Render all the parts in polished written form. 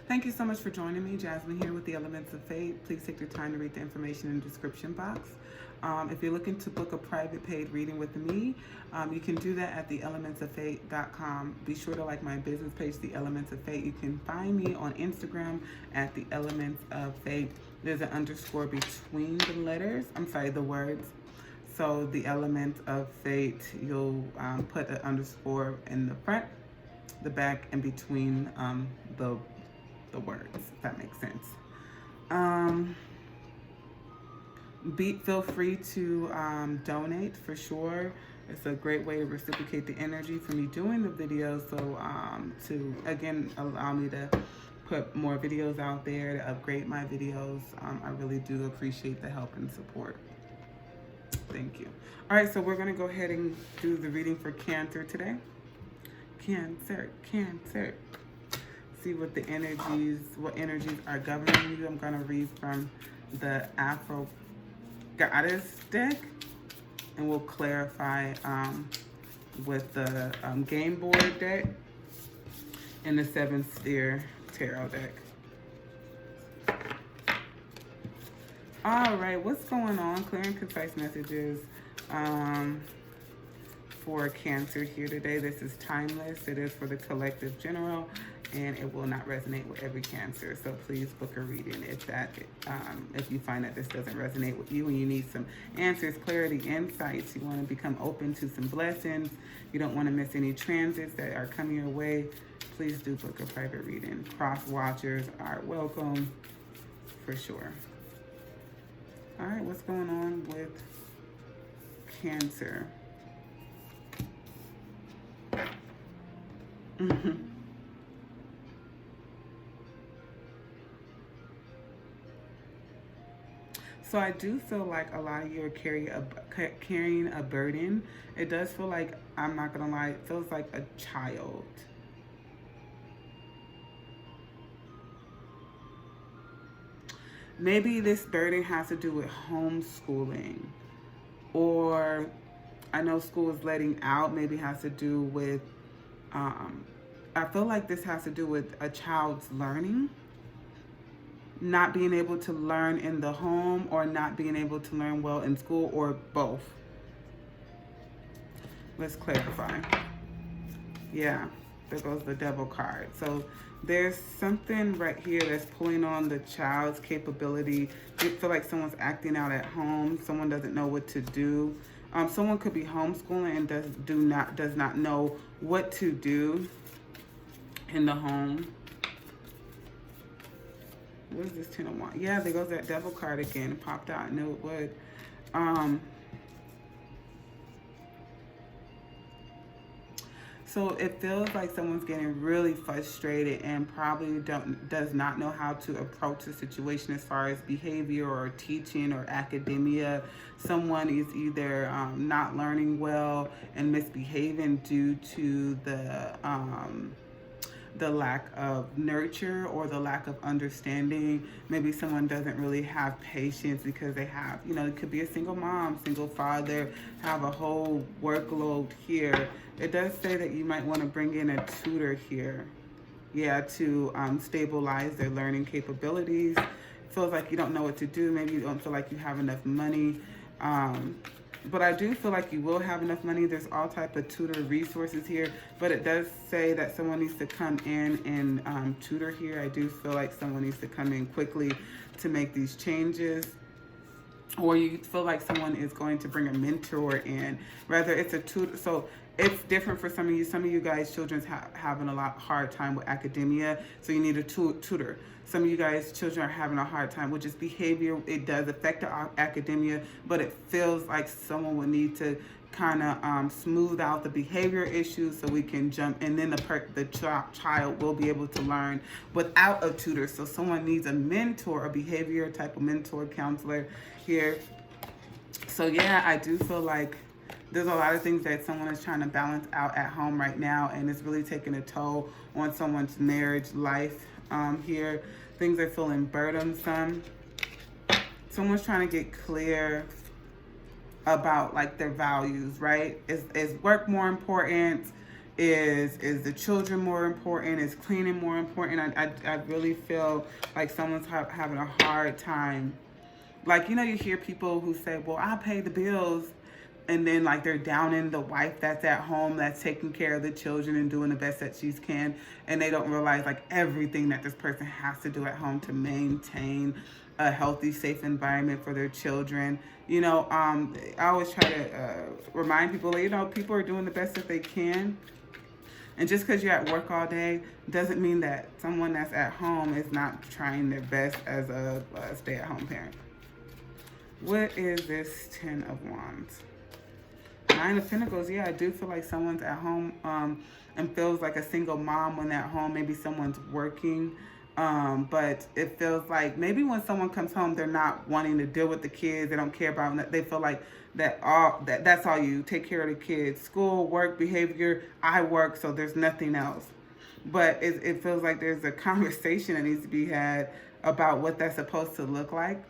Thank you so much for joining me. Jasmine here with the Elements of Fate. Please take the time to read the information in the description box. If you're looking to book a private paid reading with me, you can do that at theelementsoffate.com. Be sure to like my business page, The Elements of Fate. You can find me on Instagram at The Elements of Fate. There's an underscore between the words. So The Element of Fate, you'll put an underscore in the front, the back, and between the words, if that makes sense. Feel free to donate for sure. It's a great way to reciprocate the energy for me doing the videos. So to again allow me to put more videos out there, to upgrade my videos. I really do appreciate the help and support. Thank you. All right, so we're gonna go ahead and do the reading for Cancer today. Cancer. See what energies are governing you. I'm gonna read from the Afro Goddess deck, and we'll clarify with the game board deck and the 7 Sphere Tarot deck. All right, what's going on? Clear and concise messages for Cancer here today. This is timeless. It is for the collective general, and it will not resonate with every Cancer. So please book a reading if you find that this doesn't resonate with you and you need some answers, clarity, insights. You want to become open to some blessings. You don't want to miss any transits that are coming your way. Please do book a private reading. Cross watchers are welcome for sure. All right, what's going on with Cancer? So I do feel like a lot of you are carrying a burden. It does feel like, I'm not gonna lie, it feels like a child. Maybe this burden has to do with homeschooling, or I know school is letting out, maybe has to do with, I feel like this has to do with a child's learning, not being able to learn in the home or not being able to learn well in school, or both. Let's clarify. Yeah, there goes the Devil card. So there's something right here that's pulling on the child's capability. You feel like someone's acting out at home. Someone doesn't know what to do. Someone could be homeschooling and does not know what to do in the home. What is this 10 of Wands? Yeah, there goes that Devil card again. It popped out. I knew it would. So it feels like someone's getting really frustrated and probably does not know how to approach the situation as far as behavior or teaching or academia. Someone is either not learning well and misbehaving due to the lack of nurture or the lack of understanding. Maybe someone doesn't really have patience because they have, it could be a single mom, single father, have a whole workload here. It does say that you might want to bring in a tutor here, to stabilize their learning capabilities. Feels like you don't know what to do. Maybe you don't feel like you have enough money. But I do feel like you will have enough money. There's all type of tutor resources here, but it does say that someone needs to come in and tutor here. I do feel like someone needs to come in quickly to make these changes. Or you feel like someone is going to bring a mentor in. Rather, it's a tutor. So it's different for some of you. Some of you guys, children's having a hard time with academia, so you need a tutor. Some of you guys, children are having a hard time with just behavior. It does affect the academia, but it feels like someone would need to kind of smooth out the behavior issues so we can jump, and then the child will be able to learn without a tutor. So someone needs a mentor, a behavior type of mentor, counselor here. So yeah, I do feel like there's a lot of things that someone is trying to balance out at home right now, and it's really taking a toll on someone's marriage life here. Things are feeling burdensome. Someone's trying to get clear about like their values, right? Is work more important? Is the children more important? Is cleaning more important? I really feel like someone's having a hard time. Like, you know, you hear people who say, well, I'll pay the bills. And then, like, they're downing the wife that's at home, that's taking care of the children and doing the best that she can. And they don't realize, like, everything that this person has to do at home to maintain a healthy, safe environment for their children. You know, I always try to remind people, you know, people are doing the best that they can. And just because you're at work all day doesn't mean that someone that's at home is not trying their best as a stay-at-home parent. What is this 10 of Wands? 9 of Pentacles. Yeah, I do feel like someone's at home and feels like a single mom when they're at home. Maybe someone's working. But it feels like maybe when someone comes home, they're not wanting to deal with the kids. They don't care about them. They feel like that's all you take care of the kids. School, work, behavior. I work, so there's nothing else. But it feels like there's a conversation that needs to be had about what that's supposed to look like.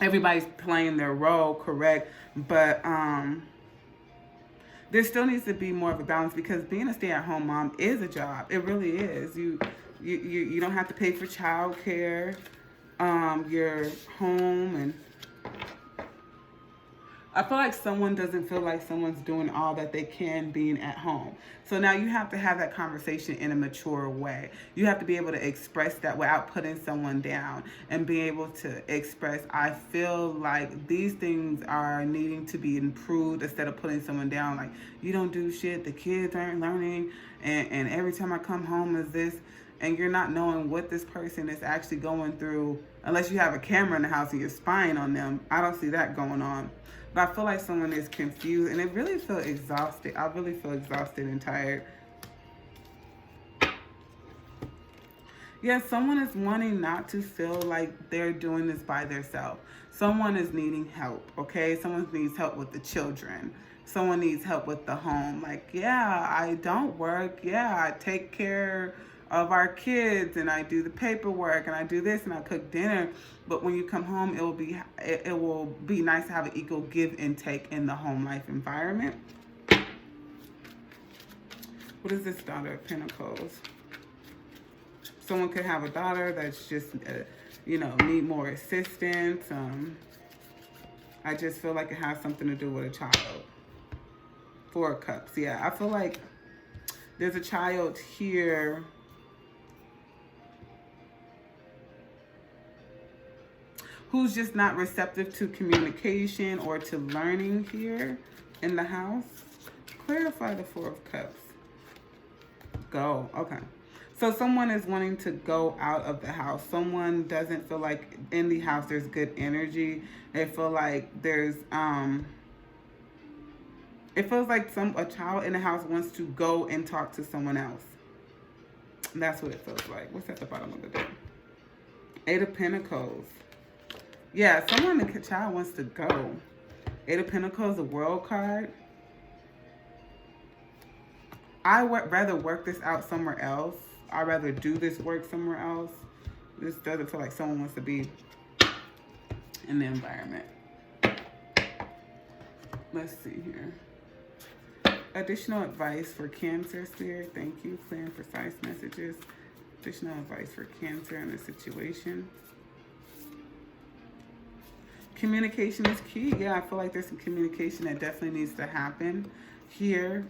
Everybody's playing their role, correct? But there still needs to be more of a balance, because being a stay-at-home mom is a job. It really is. You don't have to pay for childcare. You're home, and I feel like someone doesn't feel like someone's doing all that they can being at home. So now you have to have that conversation in a mature way. You have to be able to express that without putting someone down, and be able to express, I feel like these things are needing to be improved, instead of putting someone down like, you don't do shit, the kids aren't learning, and every time I come home is this. And you're not knowing what this person is actually going through, unless you have a camera in the house and you're spying on them. I don't see that going on. But I feel like someone is confused, and they really feel exhausted. I really feel exhausted and tired. Yeah, someone is wanting not to feel like they're doing this by themselves. Someone is needing help, okay? Someone needs help with the children. Someone needs help with the home. Like, yeah, I don't work. Yeah, I take care of our kids, and I do the paperwork, and I do this, and I cook dinner. But when you come home, it will be nice to have an equal give and take in the home life environment. What is this Daughter of Pentacles? Someone could have a daughter that's just, you know, need more assistance. I just feel like it has something to do with a child. 4 of Cups. Yeah, I feel like there's a child here who's just not receptive to communication or to learning here in the house. Clarify the 4 of Cups. Go. Okay. So someone is wanting to go out of the house. Someone doesn't feel like in the house there's good energy. They feel like there's it feels like a child in the house wants to go and talk to someone else. That's what it feels like. What's at the bottom of the deck? 8 of Pentacles. Yeah, someone, the child wants to go. 8 of Pentacles, the World card. I would rather work this out somewhere else. I'd rather do this work somewhere else. This doesn't feel like someone wants to be in the environment. Let's see here. Additional advice for Cancer, Spirit. Thank you. Clear and precise messages. Additional advice for Cancer in this situation. Communication is key. Yeah, I feel like there's some communication that definitely needs to happen here.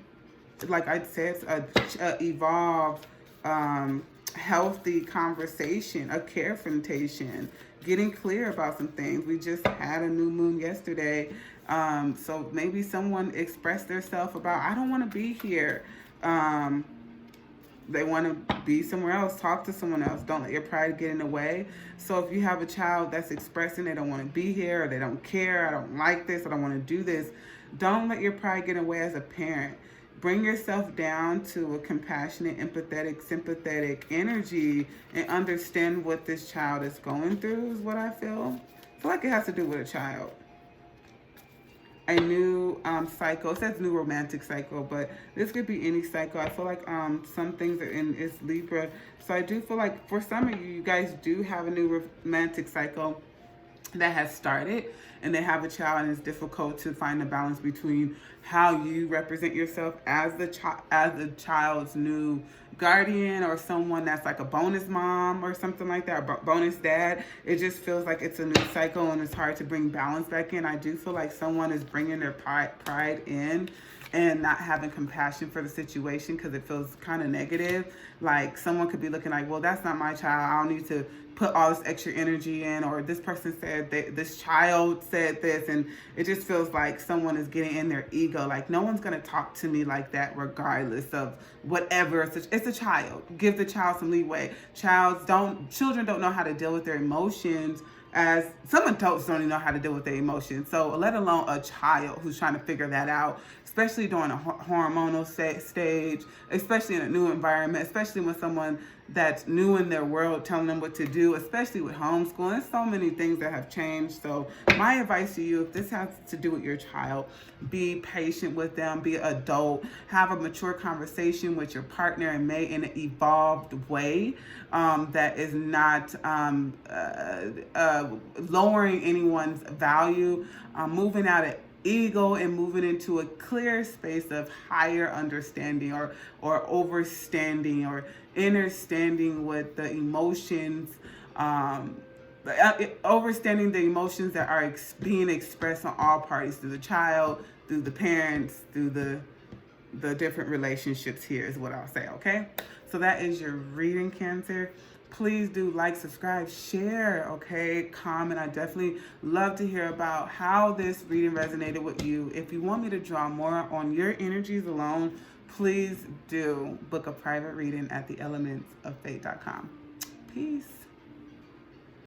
Like I said, a evolved, healthy conversation, a confrontation, getting clear about some things. We just had a new moon yesterday. So maybe someone expressed themselves about, I don't want to be here. They want to be somewhere else, talk to someone else. Don't let your pride get in the way. So if you have a child that's expressing they don't want to be here, or they don't care, I don't like this, I don't want to do this, don't let your pride get in the way as a parent. Bring yourself down to a compassionate, empathetic, sympathetic energy and understand what this child is going through is what I feel. I feel like it has to do with a child. A new cycle. It says new romantic cycle, but this could be any cycle. I feel like some things are in is Libra. So I do feel like for some of you, you guys do have a new romantic cycle. that has started and they have a child, and it's difficult to find a balance between how you represent yourself as the child's new guardian, or someone that's like a bonus mom or something like that, or bonus dad. It just feels like it's a new cycle and it's hard to bring balance back in. I do feel like someone is bringing their pride in and not having compassion for the situation because it feels kind of negative. Like someone could be looking like, well, that's not my child, I don't need to put all this extra energy in, or this person said that this child said this, and it just feels like someone is getting in their ego. Like, no one's going to talk to me like that regardless of whatever. It's a child. Give the child some leeway. Children don't know how to deal with their emotions, as some adults don't even know how to deal with their emotions. So let alone a child who's trying to figure that out, especially during a hormonal stage, especially in a new environment, especially when someone that's new in their world telling them what to do, especially with homeschooling. There's so many things that have changed. So my advice to you, if this has to do with your child, be patient with them, be an adult, have a mature conversation with your partner, and may in an evolved way that is not lowering anyone's value, moving out of ego and moving into a clear space of higher understanding, or overstanding, or understanding with the emotions, overstanding the emotions that are being expressed on all parties, through the child, through the parents, through the different relationships here, is what I'll say. Okay, so that is your reading, Cancer. Please do like, subscribe, share, okay, comment. I definitely love to hear about how this reading resonated with you. If you want me to draw more on your energies alone, please do book a private reading at theelementsofFayte.com. Peace.